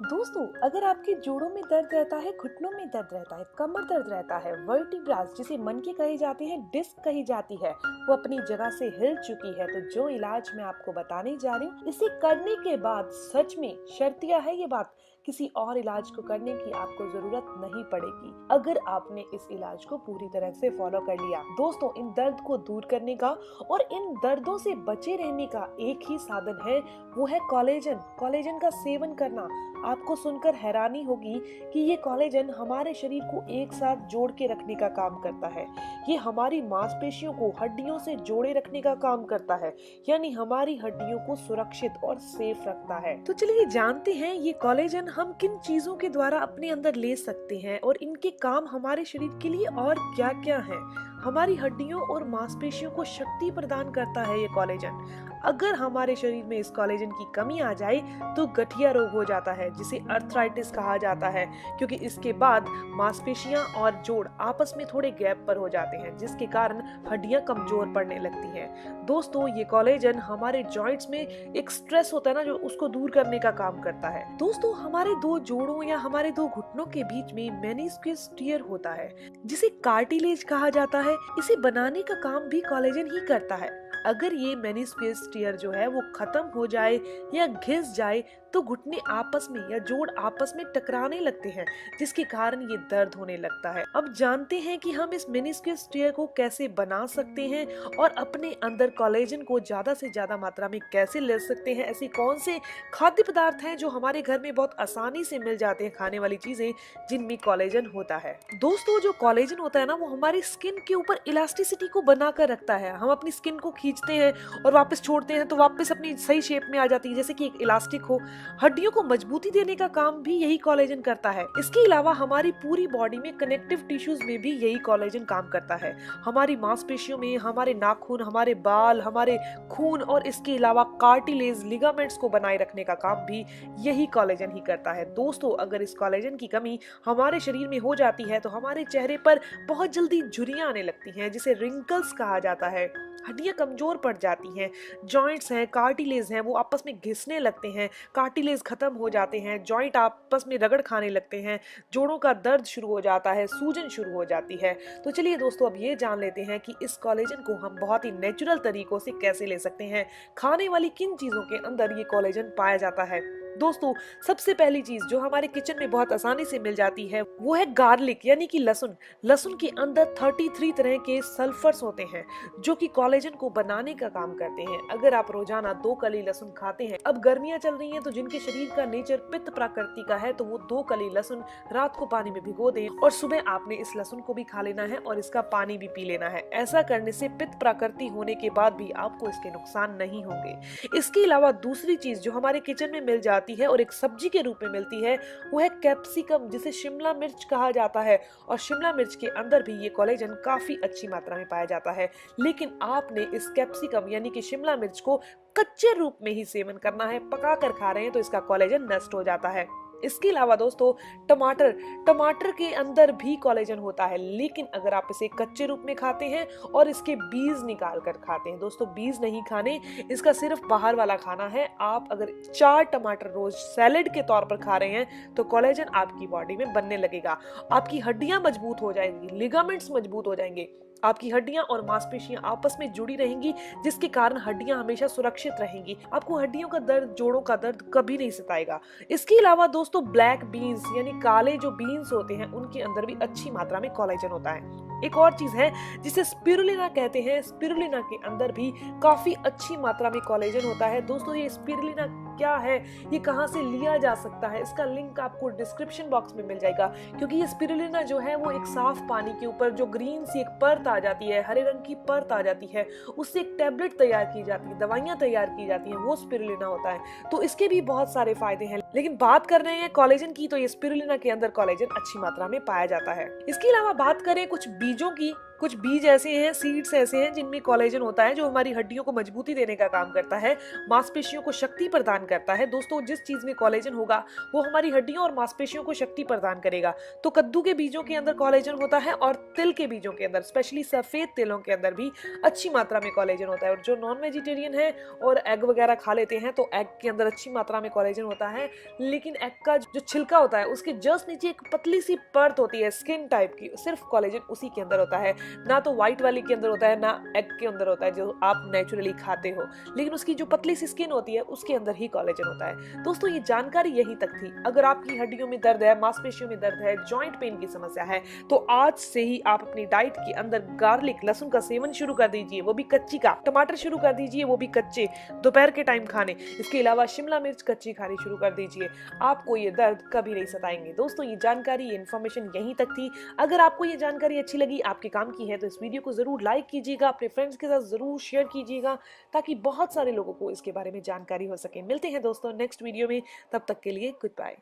दोस्तों, अगर आपके जोड़ों में दर्द रहता है, घुटनों में दर्द रहता है, कमर दर्द रहता है, वर्टिब्रास जिसे मन के कहे जाते हैं, डिस्क कही जाती है, वो अपनी जगह से हिल चुकी है, तो जो इलाज मैं आपको बताने जा रही हूँ, इसे करने के बाद सच में शर्तिया है ये बात, किसी और इलाज को करने की आपको जरूरत नहीं पड़ेगी अगर आपने इस इलाज को पूरी तरह से फॉलो कर लिया। दोस्तों, इन दर्द को दूर करने का और इन दर्दों से बचे रहने का एक ही साधन है, वो है कोलेजन। कोलेजन का सेवन करना। आपको सुनकर हैरानी होगी कि ये कोलेजन हमारे शरीर को एक साथ जोड़ के रखने का काम करता है। ये हमारी मांसपेशियों को हड्डियों से जोड़े रखने का काम करता है, यानी हमारी हड्डियों को सुरक्षित और सेफ रखता है। तो चलिए जानते हैं ये कोलेजन हम किन चीजों के द्वारा अपने अंदर ले सकते हैं और इनके काम हमारे शरीर के लिए और क्या क्या है। हमारी हड्डियों और मांसपेशियों को शक्ति प्रदान करता है ये कोलेजन। अगर हमारे शरीर में इस कोलेजन की कमी आ जाए तो गठिया रोग हो जाता है, जिसे अर्थराइटिस कहा जाता है, क्योंकि इसके बाद मांसपेशियां और जोड़ आपस में थोड़े गैप पर हो जाते हैं, जिसके कारण हड्डियां कमजोर पड़ने लगती हैं। दोस्तों, ये कोलेजन हमारे जॉइंट्स में एक स्ट्रेस होता है ना, जो उसको दूर करने का काम करता है। दोस्तों, हमारे दो जोड़ों या हमारे दो घुटनों के बीच में मेनिस्कस टियर होता है, जिसे कार्टिलेज कहा जाता है। इसे बनाने का काम भी कोलेजन ही करता है। अगर ये मेनिस्कस टियर जो है वो खत्म हो जाए या घिस जाए तो घुटने आपस में या जोड़ आपस में टकराने लगते हैं, जिसके कारण ये दर्द होने लगता है। अब जानते हैं कि हम इस मेनिस्कस टियर को कैसे बना सकते हैं और अपने अंदर कोलेजन को ज्यादा से ज्यादा मात्रा में कैसे ले सकते हैं। ऐसे कौन से खाद्य पदार्थ हैं जो हमारे घर में बहुत आसानी से मिल जाते हैं, खाने वाली चीजें जिनमें कोलेजन होता है। दोस्तों, जो कोलेजन होता है ना, वो हमारी स्किन के ऊपर इलास्टिसिटी को बनाकर रखता है। हम अपनी स्किन को खींचते हैं और वापस छोड़ते हैं तो वापस अपनी सही शेप में आ जाती है, जैसे कि एक इलास्टिक हो। हड्डियों को मजबूती देने का काम भी यही कोलेजन करता है। इसके अलावा हमारी पूरी बॉडी में कनेक्टिव टिश्यूज में भी यही कोलेजन काम करता है। हमारी मांसपेशियों में हमारे नाखून, हमारे बाल, हमारे खून और इसके अलावा कार्टिलेज, लिगामेंट्स को बनाए रखने का काम भी यही कोलेजन ही करता है। दोस्तों, अगर इस कोलेजन की कमी हमारे शरीर में हो जाती है तो हमारे चेहरे पर बहुत जल्दी झुर्रियां आने लगती हैं, जिसे रिंकल्स कहा जाता है। हड्डियां कमजोर पड़ जाती हैं, जॉइंट्स हैं, कार्टिलेज हैं, वो आपस में घिसने लगते हैं, कार्टिलेज खत्म हो जाते हैं, जॉइंट आपस में रगड़ खाने लगते हैं, जोड़ों का दर्द शुरू हो जाता है, सूजन शुरू हो जाती है। तो चलिए दोस्तों, अब ये जान लेते हैं कि इस कोलेजन को हम बहुत ही नेचुरल तरीकों से कैसे ले सकते हैं। खाने वाली किन चीजों के अंदर ये कोलेजन पाया जाता है। दोस्तों, सबसे पहली चीज जो हमारे किचन में बहुत आसानी से मिल जाती है वो है गार्लिक, यानी कि लहसुन। लहसुन के अंदर 33 तरह के सल्फर्स होते हैं जो कि कोलेजन को बनाने का काम करते हैं। अगर आप रोजाना 2 कली लहसुन खाते हैं, अब गर्मियां चल रही हैं तो जिनके शरीर का नेचर पित्त प्रकृति का है तो वो 2 कली लहसुन रात को पानी में भिगो दें और सुबह आपने इस लहसुन को भी खा लेना है और इसका पानी भी पी लेना है। ऐसा करने से पित्त प्रकृति होने के बाद भी आपको इसके नुकसान नहीं होंगे। इसके अलावा दूसरी चीज जो हमारे किचन में मिल जाती है और एक सब्जी के रूप में मिलती है वो है कैप्सिकम, जिसे शिमला मिर्च कहा जाता है। और शिमला मिर्च के अंदर भी ये कोलेजन काफी अच्छी मात्रा में पाया जाता है, लेकिन आपने इस कैप्सिकम यानी कि शिमला मिर्च को कच्चे रूप में ही सेवन करना है। पका कर खा रहे हैं तो इसका कोलेजन नष्ट हो जाता है। इसके अलावा दोस्तों, टमाटर के अंदर भी कोलेजन होता है, लेकिन अगर आप इसे कच्चे रूप में खाते हैं और इसके बीज निकाल कर खाते हैं, दोस्तों बीज नहीं खाने, इसका सिर्फ बाहर वाला खाना है। आप अगर 4 टमाटर रोज सैलेड के तौर पर खा रहे हैं तो कोलेजन आपकी बॉडी में बनने लगेगा। आपकी हड्डियां मजबूत हो जाएंगी, लिगामेंट्स मजबूत हो जाएंगे, आपकी हड्डियां और मांसपेशियां आपस में जुड़ी रहेंगी, जिसके कारण हड्डियां हमेशा सुरक्षित रहेंगी। आपको हड्डियों का दर्द, जोड़ों का दर्द कभी नहीं सताएगा। इसके अलावा दोस्तों, ब्लैक बीन्स यानी काले जो बीन्स होते हैं उनके अंदर भी अच्छी मात्रा में कोलेजन होता है। एक और चीज है जिसे स्पिरुलिना कहते हैं, स्पिरुलिना के अंदर भी काफी अच्छी मात्रा में कोलेजन होता है। दोस्तों, ये स्पिरुलिना क्या है, ये कहां से लिया जा सकता है, इसका लिंक आपको डिस्क्रिप्शन बॉक्स में मिल जाएगा। क्योंकि ये स्पिरुलिना जो है वो एक साफ पानी के ऊपर जो ग्रीन सी एक परत आ जाती है, हरे रंग की परत आ जाती है, उससे एक टैबलेट तैयार की जाती है, दवाइयां तैयार की जाती हैं, वो स्पिरुलिना होता है। तो इसके भी बहुत सारे फायदे हैं, लेकिन बात कर रहे हैं कोलेजन की तो ये स्पिरुलिना के अंदर कोलेजन अच्छी मात्रा में पाया जाता है। इसके अलावा बात करें कुछ बीजों की कुछ बीज ऐसे हैं, सीड्स ऐसे हैं जिनमें कोलेजन होता है जो हमारी हड्डियों को मजबूती देने का काम करता है, मांसपेशियों को शक्ति प्रदान करता है। दोस्तों जिस चीज में कोलेजन होगा वो हमारी हड्डियों और मांसपेशियों को शक्ति प्रदान करेगा। तो कद्दू के बीजों के अंदर कोलेजन होता है और तिल के बीजों के अंदर, स्पेशली सफेद तिलों के अंदर भी अच्छी मात्रा में कोलेजन होता है। और जो नॉन वेजिटेरियन है और एग वगैरह खा लेते हैं तो एग के अंदर अच्छी मात्रा में कोलेजन होता है, लेकिन एग का जो छिलका होता है उसके जस्ट नीचे एक पतली सी परत होती है स्किन टाइप की, सिर्फ कोलेजन उसी के अंदर होता है। ना तो व्हाइट वाली के अंदर होता है, ना एग के अंदर होता है जो आप नेचुरली खाते हो, लेकिन उसकी जो पतली सी स्किन होती है उसके अंदर ही कोलेजन होता है। दोस्तों ये जानकारी यही तक थी। अगर आपकी हड्डियों में दर्द है, मांसपेशियों में दर्द है, जॉइंट पेन की समस्या है, तो आज से ही आप अपनी डाइट के अंदर गार्लिक, लहसुन का सेवन शुरू कर दीजिए, वो भी कच्ची का। टमाटर शुरू कर दीजिए, वो भी कच्चे, दोपहर के टाइम खाने। इसके अलावा शिमला मिर्च कच्ची खानी शुरू कर दीजिए, आपको ये दर्द कभी नहीं सताएंगे। दोस्तों ये जानकारी, ये इन्फॉर्मेशन यहीं तक थी। अगर आपको ये जानकारी अच्छी लगी, आपके काम की है, तो इस वीडियो को जरूर लाइक कीजिएगा, अपने फ्रेंड्स के साथ जरूर शेयर कीजिएगा, ताकि बहुत सारे लोगों को इसके बारे में जानकारी हो सके। मिलते हैं दोस्तों नेक्स्ट वीडियो में, तब तक के लिए गुड बाय।